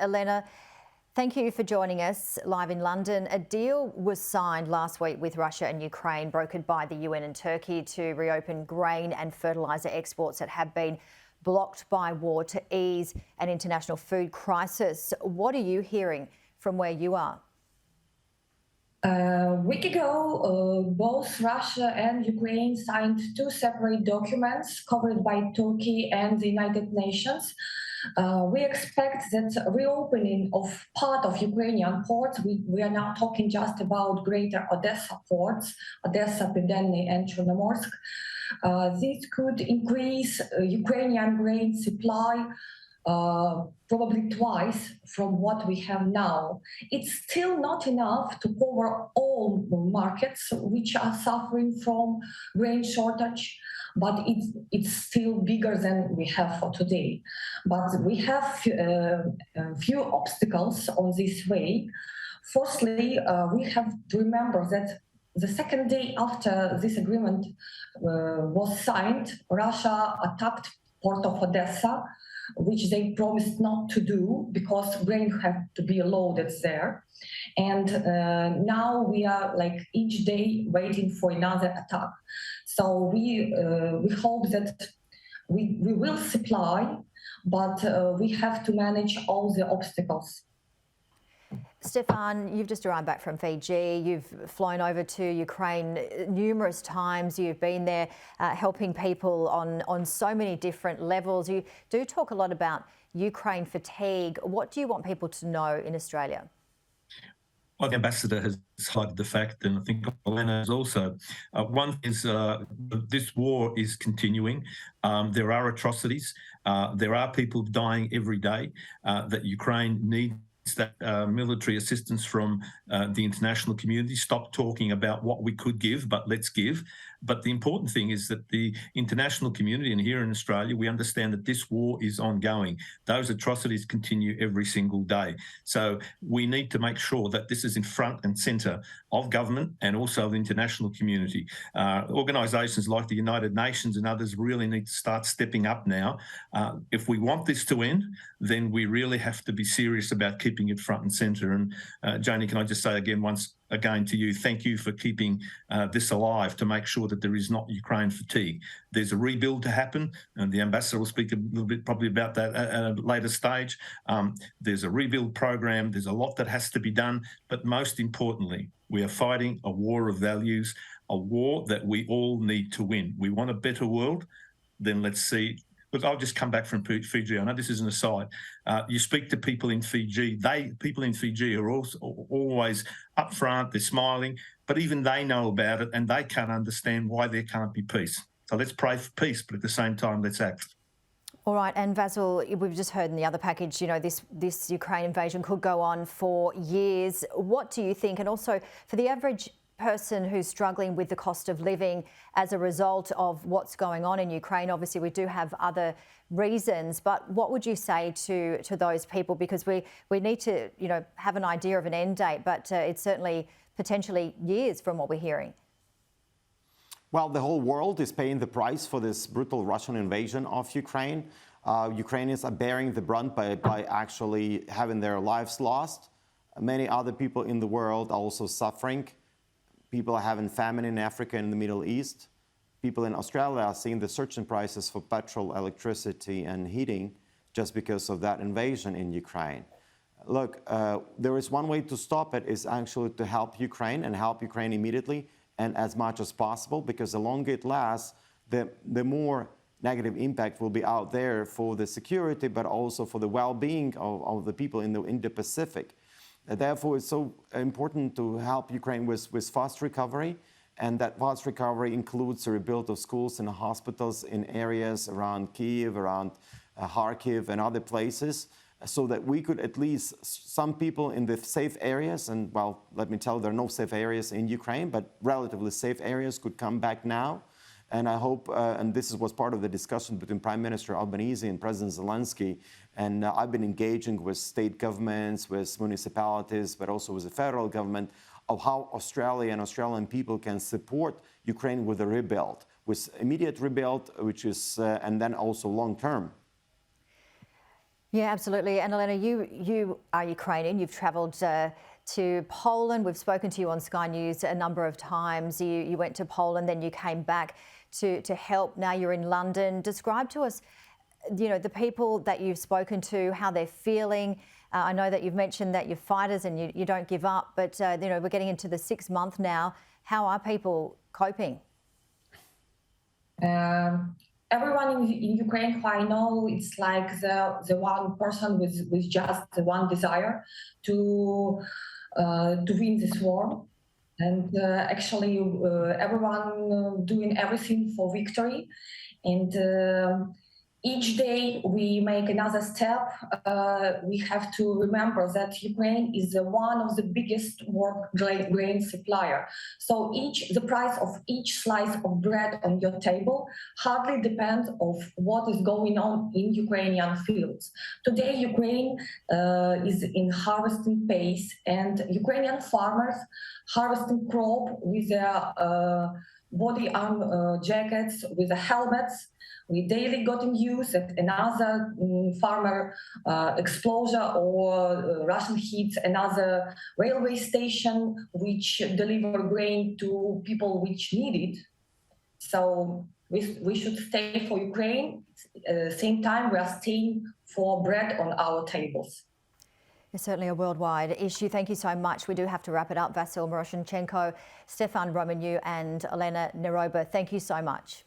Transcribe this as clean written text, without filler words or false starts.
Elena, thank you for joining us live in London. A deal was signed last week with Russia and Ukraine, brokered by the UN and Turkey, to reopen grain and fertiliser exports that have been blocked by war to ease an international food crisis. What are you hearing from where you are? A week ago, both Russia and Ukraine signed two separate documents covered by Turkey and the United Nations. We expect that reopening of part of Ukrainian ports, we are now talking just about greater Odessa ports, Odessa, Pivdennyi and Chernomorsk. This could increase Ukrainian grain supply probably twice from what we have now. It's still not enough to cover all markets which are suffering from grain shortage, but it's still bigger than we have for today. But we have few obstacles on this way. Firstly, we have to remember that the second day after this agreement was signed, Russia attacked port of Odessa, which they promised not to do because grain had to be loaded there. And now we are like each day waiting for another attack. So we hope that we will supply, but we have to manage all the obstacles. Stefan, you've just arrived back from Fiji. You've flown over to Ukraine numerous times. You've been there helping people on so many different levels. You do talk a lot about Ukraine fatigue. What do you want people to know in Australia? Well, the ambassador has highlighted the fact, and I think Elena has also. One is this war is continuing. There are atrocities. There are people dying every day. That Ukraine needs that military assistance from the international community. Stop talking about what we could give, but let's give. But the important thing is that the international community, and here in Australia, we understand that this war is ongoing. Those atrocities continue every single day. So we need to make sure that this is in front and centre of government and also the international community. Organisations like the United Nations and others really need to start stepping up now. If we want this to end, then we really have to be serious about keeping it front and centre. And Janie, can I just say once again to you, thank you for keeping this alive to make sure that there is not Ukraine fatigue. There's a rebuild to happen, and the ambassador will speak a little bit probably about that at a later stage. There's a rebuild program. There's a lot that has to be done, but most importantly, we are fighting a war of values, a war that we all need to win. We want a better world. Then let's see. Look, I'll just come back from Fiji. I know this is an aside. You speak to people in Fiji. People in Fiji are also always upfront. They're smiling, but even they know about it, and they can't understand why there can't be peace. So let's pray for peace, but at the same time, let's act. All right, and Vasil, we've just heard in the other package, you know, this Ukraine invasion could go on for years. What do you think? And also for the average person who's struggling with the cost of living as a result of what's going on in Ukraine. Obviously, we do have other reasons, but what would you say to those people? Because we need to, you know, have an idea of an end date, but it's certainly potentially years from what we're hearing. Well, the whole world is paying the price for this brutal Russian invasion of Ukraine. Ukrainians are bearing the brunt by actually having their lives lost. Many other people in the world are also suffering. People are having famine in Africa and the Middle East. People in Australia are seeing the surge in prices for petrol, electricity and heating just because of that invasion in Ukraine. Look, there is one way to stop it, is actually to help Ukraine and help Ukraine immediately and as much as possible, because the longer it lasts, the more negative impact will be out there for the security, but also for the well-being of the people in the Indo-Pacific. Therefore, it's so important to help Ukraine with fast recovery, and that fast recovery includes the rebuild of schools and hospitals in areas around Kyiv, around Kharkiv and other places, so that we could at least, some people in the safe areas, and well, let me tell you, there are no safe areas in Ukraine, but relatively safe areas could come back now. And I hope, and this was part of the discussion between Prime Minister Albanese and President Zelensky, and I've been engaging with state governments, with municipalities, but also with the federal government, of how Australia and Australian people can support Ukraine with a rebuild, with immediate rebuild, which is, and then also long-term. Yeah, absolutely. And Elena, you are Ukrainian. You've travelled to Poland. We've spoken to you on Sky News a number of times. You went to Poland, then you came back to help. Now you're in London. Describe to us, the people that you've spoken to, how they're feeling. I know that you've mentioned that you're fighters and you don't give up, but we're getting into the 6th month now. How are people coping? Everyone in Ukraine who I know, it's like the one person with just the one desire to win this war, and actually everyone doing everything for victory, and each day we make another step. We have to remember that Ukraine is one of the biggest world grain supplier. So the price of each slice of bread on your table hardly depends of what is going on in Ukrainian fields. Today, Ukraine is in harvesting pace, and Ukrainian farmers harvesting crop with their body arm jackets, with the helmets. We daily got in use at another farmer explosion or Russian hits another railway station which deliver grain to people which need it. So we should stay for Ukraine. At the same time, we are staying for bread on our tables. It's certainly a worldwide issue. Thank you so much. We do have to wrap it up. Vasyl Miroshnichenko, Stefan Romaniw and Elena Neroba, thank you so much.